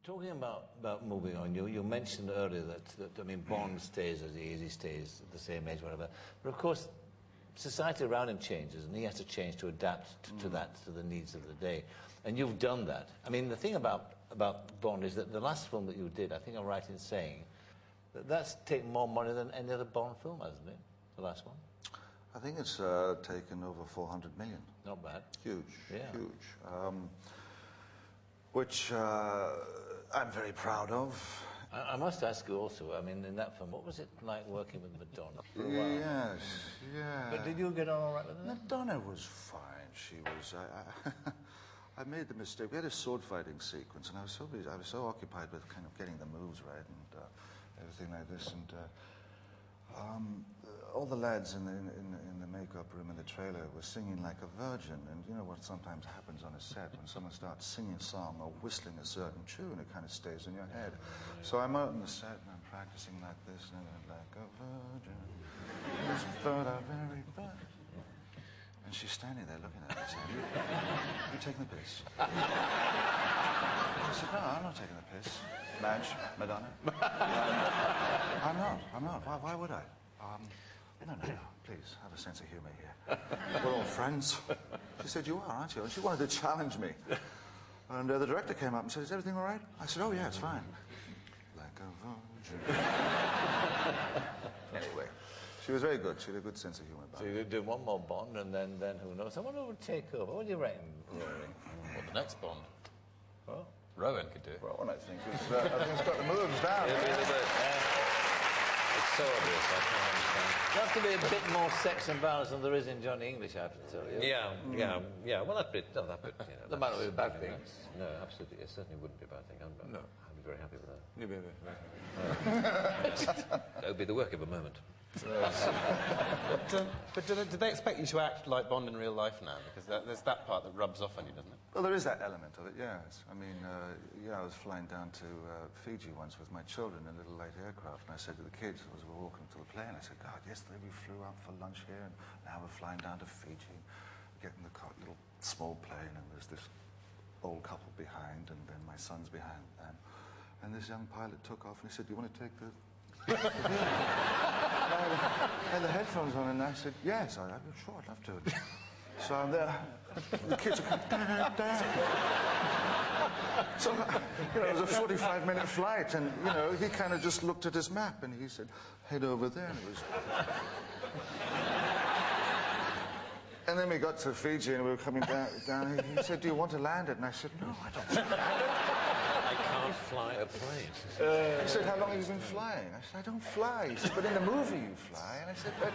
Talking about moving on, you mentioned earlier that I mean, Bond stays as he is, he stays at the same age, whatever. But of course, society around him changes, and he has to change to adapt to that, to the needs of the day. And you've done that. I mean, the thing about Bond is that the last film that you did, I think I'm right in saying, that's taken more money than any other Bond film, hasn't it? The last one? I think it's taken over 400 million. Not bad. Huge, yeah. Huge. Which I'm very proud of. I must ask you also, I mean, in that film, what was it like working with Madonna for a while? Yes, yeah. But did you get on all right with her? Madonna was fine. She was... I made the mistake. We had a sword fighting sequence, and I was so busy, I was so occupied with kind of getting the moves right and everything like this, and all the lads in the makeup room in the trailer were singing like a virgin, and you know what sometimes happens on a set when someone starts singing a song or whistling a certain tune, it kind of stays in your head. So I'm out on the set and I'm practicing like this, and I'm like a virgin, this bird are very bad. And she's standing there looking at me saying, you taking the piss? I said, no, I'm not taking the piss. Madge, Madonna. I'm not. Why would I? No, please, have a sense of humour here. We're all friends. She said, you are, aren't you? And she wanted to challenge me. And the director came up and said, is everything all right? I said, oh, yeah, it's fine. Like a virgin. Anyway. She was very good. She had a good sense of humour about it. So you could do one more Bond, and then who knows? I wonder who would take over. What do you reckon, Rory? Well, the next Bond. Well, Rowan could do it. Rowan, I think, I think it's got the moves down. It's so obvious, I can't understand. There has to be a bit more sex and violence than there is in Johnny English, I have to tell you. Yeah. Well, that bit, you know, that might not be a bad thing. No, absolutely. It certainly wouldn't be a bad thing. I'd be very happy with that. You'd be That would be the work of a moment. But do they expect you to act like Bond in real life now? Because there's that part that rubs off on you, doesn't it? Well, there is that element of it, yes. I mean, I was flying down to Fiji once with my children in a little light aircraft, and I said to the kids as we were walking to the plane, I said, God, yesterday we flew out for lunch here, and now we're flying down to Fiji. We get in the little small plane, and there's this old couple behind, and then my son's behind them. And this young pilot took off, and he said, do you want to take the... I had the headphones on, and I said, yes, I'm sure, I'd love to. So I'm there, the kids are going, Dad. So, you know, it was a 45-minute flight, and, you know, he kind of just looked at his map, and he said, head over there, and it was... And then we got to Fiji, and we were coming down, he said, do you want to land it? And I said, no, I don't. I can't fly a plane. He said, how long have you been flying? I said, I don't fly. He said, but in the movie you fly. And I said, but...